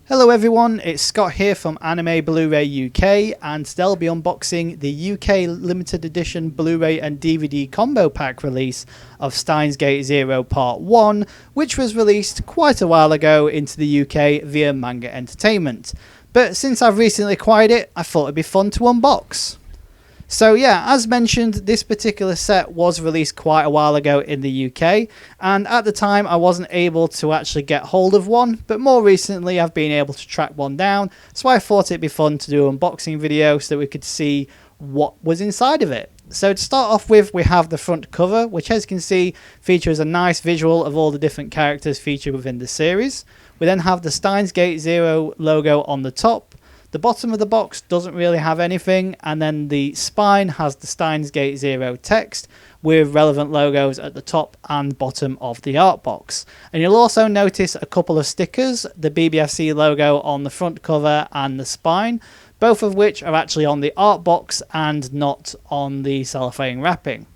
Hello everyone, it's Scott here from Anime Blu-ray UK, and today I'll be unboxing the UK limited edition Blu-ray and DVD combo pack release of Steins Gate Zero Part 1, which was released quite a while ago into the UK via Manga Entertainment. But since I've recently acquired it, I thought it'd be fun to unbox. So yeah, as mentioned, this particular set was released quite a while ago in the UK, and at the time I wasn't able to actually get hold of one, but more recently I've been able to track one down, so I thought it'd be fun to do an unboxing video so that we could see what was inside of it. So to start off with, we have the front cover, which as you can see features a nice visual of all the different characters featured within the series. We then have the Steins Gate Zero logo on the top. The bottom of the box doesn't really have anything, and then the spine has the Steins Gate Zero text with relevant logos at the top and bottom of the art box. And you'll also notice a couple of stickers, the BBFC logo on the front cover and the spine, both of which are actually on the art box and not on the cellophane wrapping.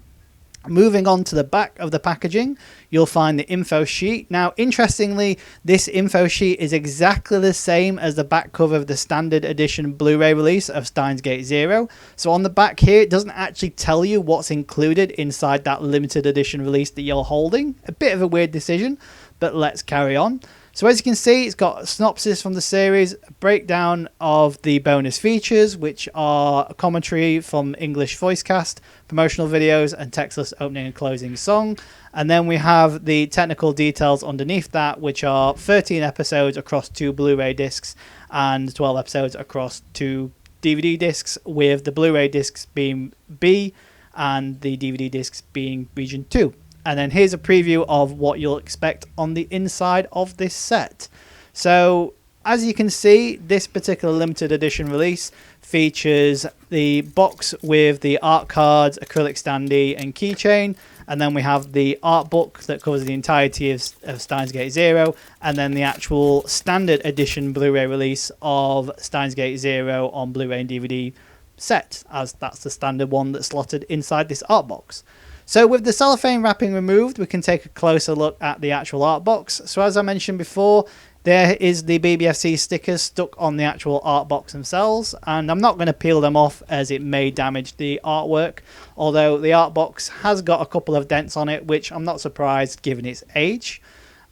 Moving on to the back of the packaging, you'll find the info sheet. Now, interestingly, this info sheet is exactly the same as the back cover of the standard edition Blu-ray release of Steins Gate Zero. So on the back here, it doesn't actually tell you what's included inside that limited edition release that you're holding. A bit of a weird decision, but let's carry on. So as you can see, it's got a synopsis from the series, a breakdown of the bonus features, which are a commentary from English voice cast, promotional videos, and textless opening and closing song. And then we have the technical details underneath that, which are 13 episodes across 2 Blu-ray discs and 12 episodes across 2 DVD discs, with the Blu-ray discs being B and the DVD discs being Region 2. And then here's a preview of what you'll expect on the inside of this set. So as you can see, this particular limited edition release features the box with the art cards, acrylic standee and keychain. And then we have the art book that covers the entirety of Steins Gate Zero. And then the actual standard edition Blu-ray release of Steins Gate Zero on Blu-ray and DVD set, as that's the standard one that's slotted inside this art box. So with the cellophane wrapping removed, we can take a closer look at the actual art box. So as I mentioned before, there is the BBFC stickers stuck on the actual art box themselves, and I'm not going to peel them off as it may damage the artwork, although the art box has got a couple of dents on it, which I'm not surprised given its age.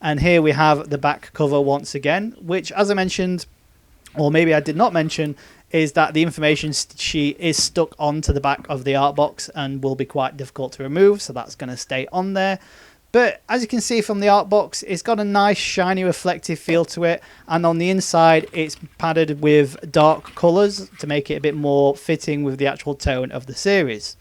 And here we have the back cover once again, which, as I mentioned, or maybe I did not mention, is that the information sheet is stuck onto the back of the art box and will be quite difficult to remove, so that's going to stay on there. But as you can see from the art box, it's got a nice shiny reflective feel to it, and on the inside it's padded with dark colours to make it a bit more fitting with the actual tone of the series.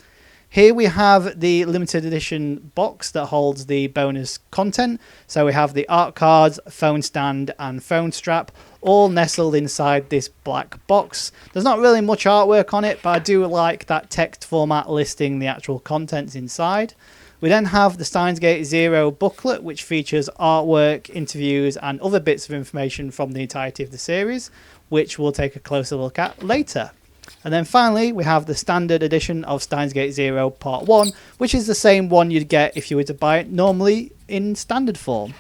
Here we have the limited edition box that holds the bonus content. So we have the art cards, phone stand and phone strap, all nestled inside this black box. There's not really much artwork on it, but I do like that text format listing the actual contents inside. We then have the Steins Gate Zero booklet, which features artwork, interviews and other bits of information from the entirety of the series, which we'll take a closer look at later. And then finally, we have the standard edition of Steins Gate Zero Part 1, which is the same one you'd get if you were to buy it normally in standard form.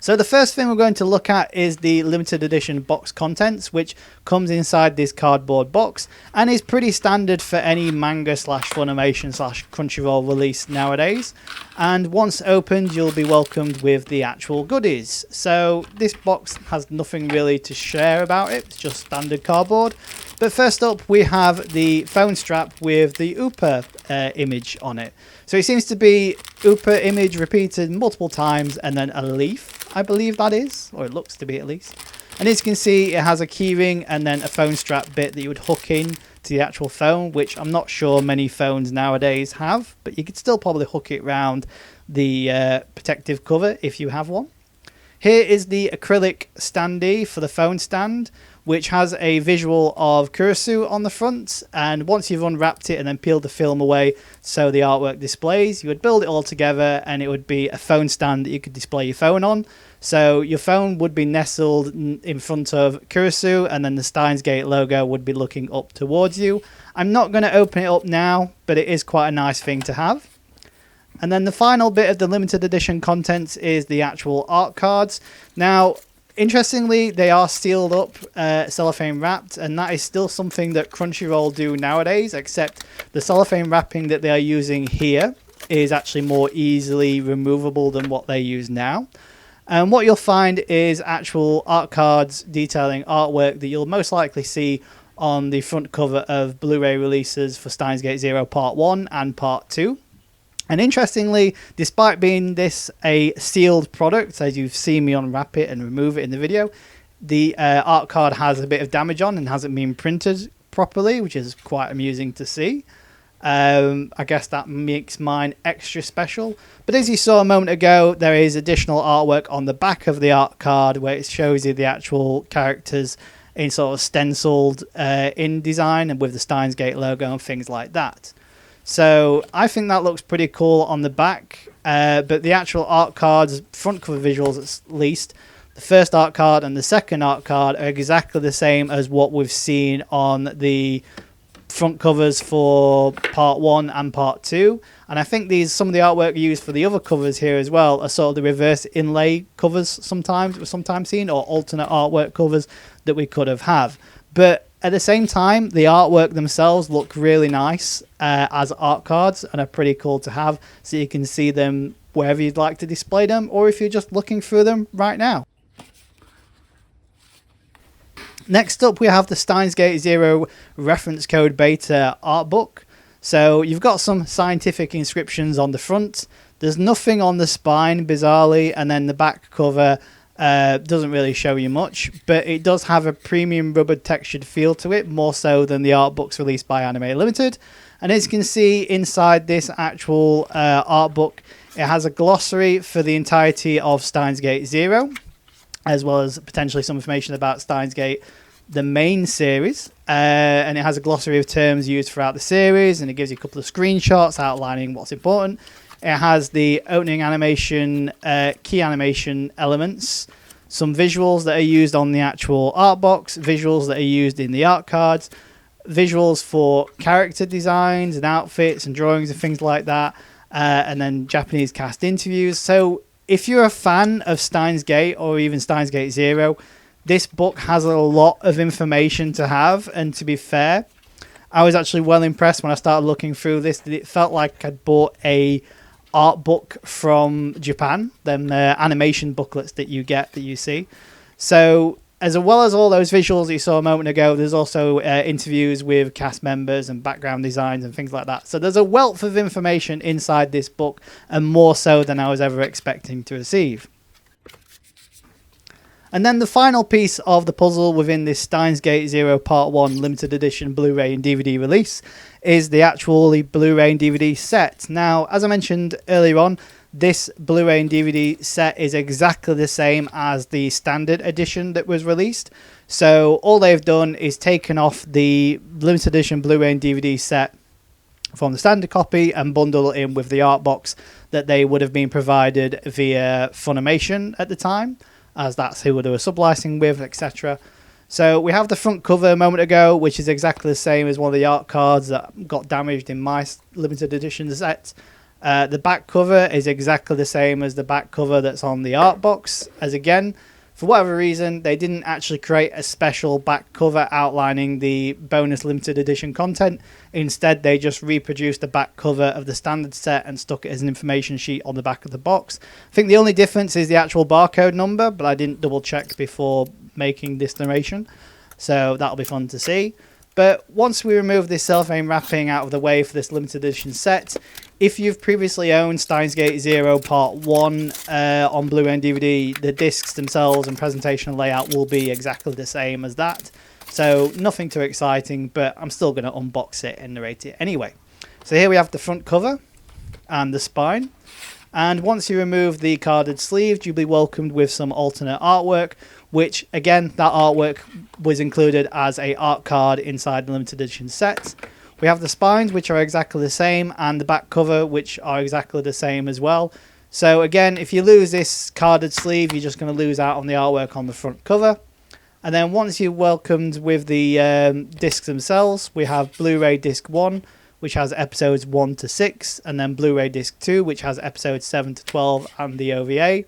So the first thing we're going to look at is the limited edition box contents, which comes inside this cardboard box and is pretty standard for any manga / Funimation / Crunchyroll release nowadays. And once opened, you'll be welcomed with the actual goodies. So this box has nothing really to share about it, it's just standard cardboard. But first up, we have the phone strap with the Upa image on it. So it seems to be Upa image repeated multiple times and then a leaf, I believe that is, or it looks to be at least. And as you can see, it has a keyring and then a phone strap bit that you would hook in to the actual phone, which I'm not sure many phones nowadays have, but you could still probably hook it around the protective cover if you have one. Here is the acrylic standee for the phone stand, which has a visual of Kurisu on the front, and once you've unwrapped it and then peeled the film away so the artwork displays, you would build it all together and it would be a phone stand that you could display your phone on. So your phone would be nestled in front of Kurisu and then the Steins Gate logo would be looking up towards you. I'm not going to open it up now, but it is quite a nice thing to have. And then the final bit of the limited edition contents is the actual art cards. Now, Interestingly, they are sealed up, cellophane wrapped, and that is still something that Crunchyroll do nowadays, except the cellophane wrapping that they are using here is actually more easily removable than what they use now. And what you'll find is actual art cards detailing artwork that you'll most likely see on the front cover of Blu-ray releases for Steins Gate Zero Part 1 and Part 2. And interestingly, despite being this a sealed product, as you've seen me unwrap it and remove it in the video, the art card has a bit of damage on and hasn't been printed properly, which is quite amusing to see. I guess that makes mine extra special. But as you saw a moment ago, there is additional artwork on the back of the art card where it shows you the actual characters in sort of stenciled in design and with the Steins Gate logo and things like that. So I think that looks pretty cool on the back, but the actual art cards, front cover visuals at least, the first art card and the second art card are exactly the same as what we've seen on the front covers for Part 1 and Part 2. And I think some of the artwork used for the other covers here as well are sort of the reverse inlay covers sometimes seen, or alternate artwork covers that we could have. But at the same time, the artwork themselves look really nice as art cards and are pretty cool to have, so you can see them wherever you'd like to display them, or if you're just looking through them right now. Next up, we have the Steins Gate Zero reference code beta art book. So you've got some scientific inscriptions on the front. There's nothing on the spine, bizarrely, and then the back cover doesn't really show you much, but it does have a premium rubber textured feel to it, more so than the art books released by Anime Limited. And as you can see inside this actual art book, it has a glossary for the entirety of Steins Gate Zero, as well as potentially some information about Steins Gate, the main series, and it has a glossary of terms used throughout the series, and it gives you a couple of screenshots outlining what's important. It has the opening animation, key animation elements, some visuals that are used on the actual art box, visuals that are used in the art cards, visuals for character designs and outfits and drawings and things like that, and then Japanese cast interviews. So if you're a fan of Steins Gate or even Steins Gate Zero, this book has a lot of information to have, and to be fair, I was actually well impressed when I started looking through this. It felt like I'd bought a art book from Japan, them animation booklets that you get, that you see. So as well as all those visuals that you saw a moment ago, there's also interviews with cast members and background designs and things like that. So there's a wealth of information inside this book, and more so than I was ever expecting to receive. And then the final piece of the puzzle within this Steins Gate Zero Part 1 limited edition Blu-ray and DVD release is the actual Blu-ray and DVD set. Now, as I mentioned earlier on, this Blu-ray and DVD set is exactly the same as the standard edition that was released. So all they've done is taken off the limited edition Blu-ray and DVD set from the standard copy and bundle it in with the art box that they would have been provided via Funimation at the time, as that's who they were sublicensing with, etc. So we have the front cover a moment ago, which is exactly the same as one of the art cards that got damaged in my limited edition set. The back cover is exactly the same as the back cover that's on the art box, as again, for whatever reason, they didn't actually create a special back cover outlining the bonus limited edition content. Instead, they just reproduced the back cover of the standard set and stuck it as an information sheet on the back of the box. I think the only difference is the actual barcode number, but I didn't double check before making this narration, so that'll be fun to see. But once we remove this cellophane wrapping out of the way for this limited edition set, if you've previously owned Steins Gate Zero Part 1 on Blu-ray and DVD, the discs themselves and presentation layout will be exactly the same as that. So nothing too exciting, but I'm still going to unbox it and narrate it anyway. So here we have the front cover and the spine. And once you remove the carded sleeve, you'll be welcomed with some alternate artwork, which again, that artwork was included as a art card inside the limited edition set. We have the spines, which are exactly the same, and the back cover, which are exactly the same as well. So again, if you lose this carded sleeve, you're just going to lose out on the artwork on the front cover. And then once you're welcomed with the discs themselves, we have Blu-ray Disc 1, which has episodes 1 to 6, and then Blu-ray Disc 2, which has episodes 7 to 12 and the OVA.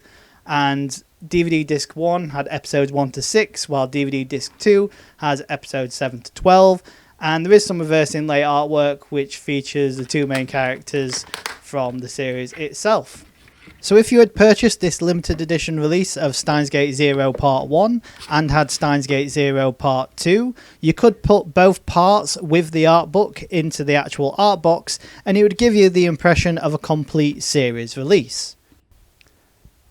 And DVD disc 1 had episodes 1 to 6, while DVD disc 2 has episodes 7 to 12. And there is some reverse inlay artwork which features the two main characters from the series itself. So if you had purchased this limited edition release of Steins Gate Zero Part 1 and had Steins Gate Zero Part 2, you could put both parts with the art book into the actual art box and it would give you the impression of a complete series release.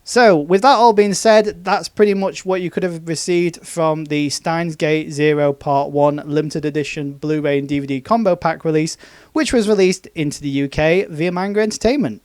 So with that all being said, that's pretty much what you could have received from the Steins Gate Zero Part 1 limited edition Blu-ray and DVD combo pack release, which was released into the UK via Manga Entertainment.